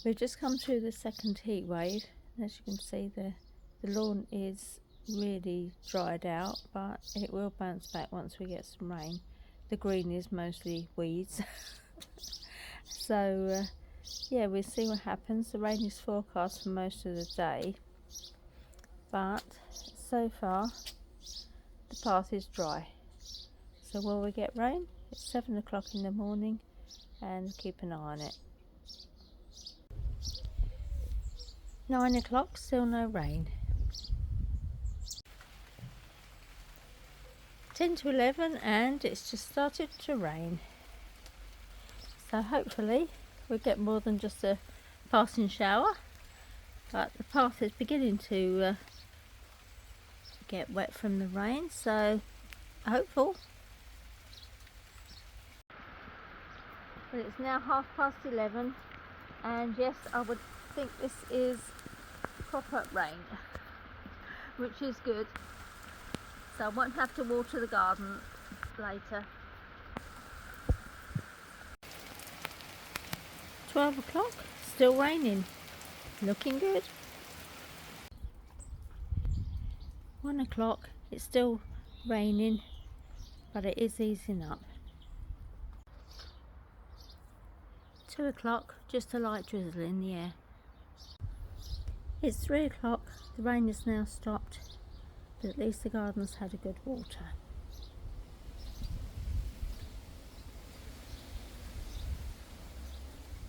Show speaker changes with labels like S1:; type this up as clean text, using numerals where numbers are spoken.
S1: We've just come through the second heat wave. As you can see, the lawn is really dried out, but it will bounce back once we get some rain. The green is mostly weeds. So yeah, we'll see what happens. The rain is forecast for most of the day, but so far the path is dry. So will we get rain? It's 7 o'clock in the morning and keep an eye on it. 9 o'clock, still no rain. 10 to 11 and it's just started to rain. So hopefully we'll get more than just a passing shower, but the path is beginning to get wet from the rain, so hopeful. Well, it's now 11:30 and yes, I would think this is proper rain, which is good, so I won't have to water the garden later. 12 o'clock, still raining, looking good. 1 o'clock, it's still raining, but it is easing up. 2 o'clock, just a light drizzle in the air. It's 3 o'clock, the rain has now stopped, but at least the garden's had a good water.